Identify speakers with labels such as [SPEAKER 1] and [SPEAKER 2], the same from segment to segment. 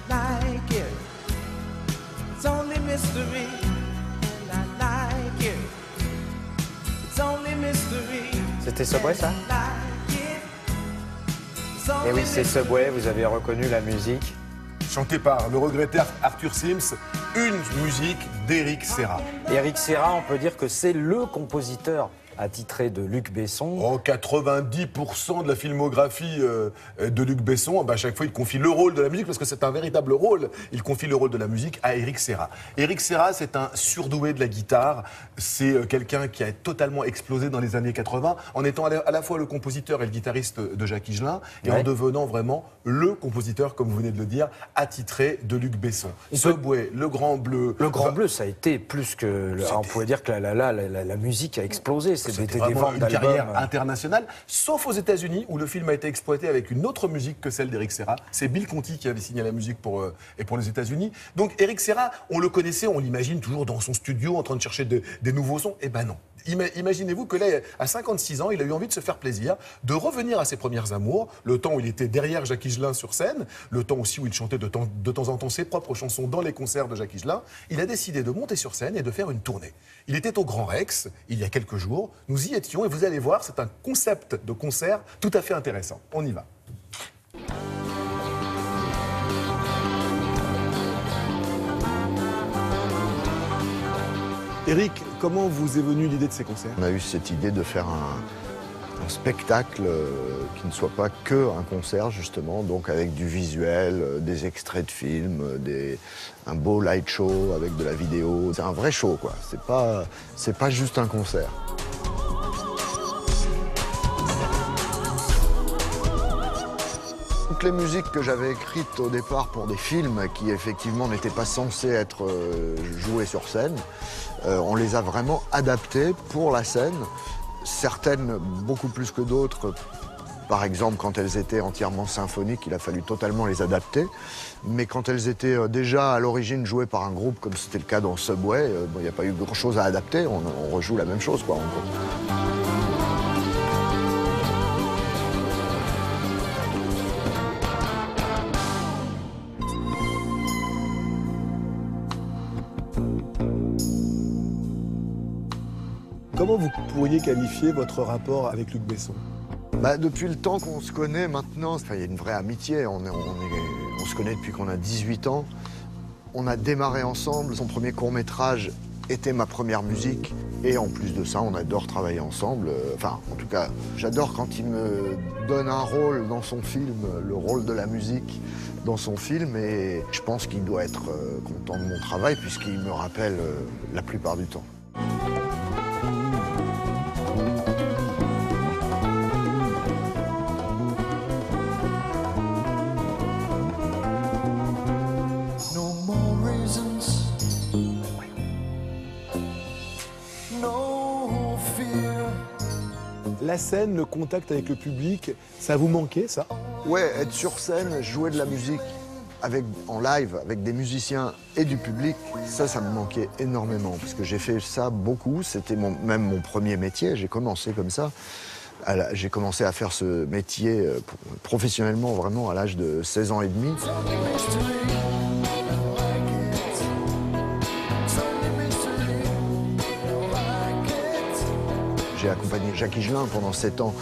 [SPEAKER 1] like it. It's only mystery, and I like it. It's only mystery.
[SPEAKER 2] C'était Subway, ça? Eh oui, c'est Subway, vous avez reconnu la musique.
[SPEAKER 3] Chanté par le regretté Arthur Sims, une musique d'Eric Serra.
[SPEAKER 2] Eric Serra, on peut dire que c'est le compositeur attitré de Luc Besson.
[SPEAKER 3] Oh, 90% de la filmographie de Luc Besson, à chaque fois il confie le rôle de la musique, parce que c'est un véritable rôle, il confie le rôle de la musique à Eric Serra. Eric Serra, c'est un surdoué de la guitare, c'est quelqu'un qui a totalement explosé dans les années 80, en étant à la fois le compositeur et le guitariste de Jacques Higelin, et en devenant vraiment le compositeur, comme vous venez de le dire, attitré de Luc Besson. Subway, Le Grand Bleu...
[SPEAKER 2] Le Grand Bleu, ça a été plus que... On pouvait dire que la musique a explosé.
[SPEAKER 3] C'était vraiment une carrière internationale, sauf aux États-Unis où le film a été exploité avec une autre musique que celle d'Eric Serra. C'est Bill Conti qui avait signé la musique pour les États-Unis. Donc Eric Serra, on le connaissait, on l'imagine toujours dans son studio en train de chercher des nouveaux sons. Eh ben non. Imaginez-vous que là, à 56 ans, il a eu envie de se faire plaisir, de revenir à ses premières amours, le temps où il était derrière Jacques Higelin sur scène, le temps aussi où il chantait de temps en temps ses propres chansons dans les concerts de Jacques Higelin. Il a décidé de monter sur scène et de faire une tournée. Il était au Grand Rex, il y a quelques jours. Nous y étions et vous allez voir, c'est un concept de concert tout à fait intéressant. On y va.
[SPEAKER 4] Eric, comment vous est venue l'idée de ces concerts?
[SPEAKER 5] On a eu cette idée de faire un spectacle qui ne soit pas que un concert, justement, donc avec du visuel, des extraits de films, un beau light show avec de la vidéo. C'est un vrai show, quoi. C'est pas juste un concert. Toutes les musiques que j'avais écrites au départ pour des films qui effectivement n'étaient pas censés être joués sur scène, on les a vraiment adaptées pour la scène. Certaines beaucoup plus que d'autres. Par exemple, quand elles étaient entièrement symphoniques, il a fallu totalement les adapter. Mais quand elles étaient déjà à l'origine jouées par un groupe, comme c'était le cas dans Subway, il n'y a pas eu grand-chose à adapter. On rejoue la même chose, quoi, en gros.
[SPEAKER 4] Comment vous pourriez qualifier votre rapport avec Luc Besson?
[SPEAKER 5] Depuis le temps qu'on se connaît maintenant, il y a une vraie amitié. On se connaît depuis qu'on a 18 ans. On a démarré ensemble. Son premier court-métrage était ma première musique. Et en plus de ça, on adore travailler ensemble. Enfin, en tout cas, j'adore quand il me donne un rôle dans son film, le rôle de la musique dans son film. Et je pense qu'il doit être content de mon travail puisqu'il me rappelle la plupart du temps.
[SPEAKER 4] La scène, le contact avec le public, ça vous manquait, ça?
[SPEAKER 5] Ouais, être sur scène, jouer de la musique en live avec des musiciens et du public, ça me manquait énormément. Parce que j'ai fait ça beaucoup, c'était même mon premier métier, j'ai commencé comme ça. J'ai commencé à faire ce métier professionnellement vraiment à l'âge de 16 ans et demi. J'ai accompagné Jacques Higelin pendant 7 ans.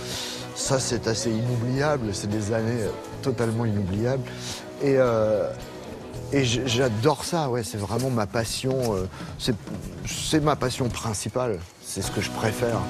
[SPEAKER 5] Ça, c'est assez inoubliable, c'est des années totalement inoubliables. Et j'adore ça, ouais, c'est vraiment ma passion, c'est ma passion principale, c'est ce que je préfère.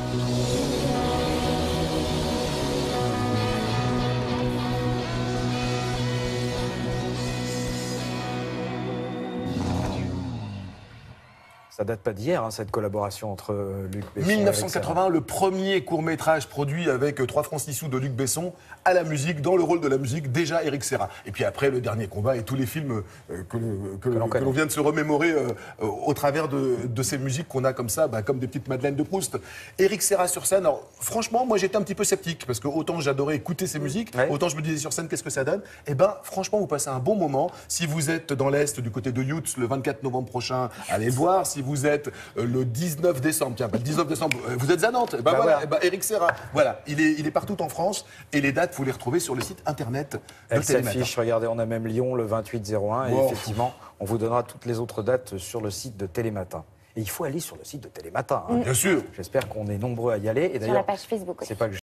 [SPEAKER 2] Ça date pas d'hier, hein, cette collaboration entre Luc Besson
[SPEAKER 3] 1980, le premier court-métrage produit avec 3 francs 6 sous de Luc Besson à la musique, dans le rôle de la musique, déjà Eric Serra. Et puis après, Le Dernier Combat et tous les films que l'on vient de se remémorer au travers de ces musiques qu'on a comme ça, comme des petites madeleines de Proust. Eric Serra sur scène, alors franchement, moi j'étais un petit peu sceptique, parce que autant j'adorais écouter ces musiques, autant je me disais sur scène, qu'est-ce que ça donne? Et franchement, vous passez un bon moment. Si vous êtes dans l'Est, du côté de Youth, le 24 novembre prochain, allez le voir. Si vous êtes le 19 décembre, tiens, le 19 décembre, vous êtes à Nantes,
[SPEAKER 2] Bah
[SPEAKER 3] voilà,
[SPEAKER 2] ouais.
[SPEAKER 3] Éric Serra, voilà, il est partout en France et les dates, vous les retrouvez sur le site internet de
[SPEAKER 2] Elle
[SPEAKER 3] Télématin.
[SPEAKER 2] s'affiche, regardez, on a même Lyon le 28-01 et
[SPEAKER 3] Wow.
[SPEAKER 2] effectivement, on vous donnera toutes les autres dates sur le site de Télématin. Et il faut aller sur le site de Télématin. Hein.
[SPEAKER 3] Bien sûr.
[SPEAKER 2] J'espère qu'on est nombreux à y aller. Et
[SPEAKER 6] Sur la
[SPEAKER 2] d'ailleurs,
[SPEAKER 6] page Facebook aussi.
[SPEAKER 2] c'est pas que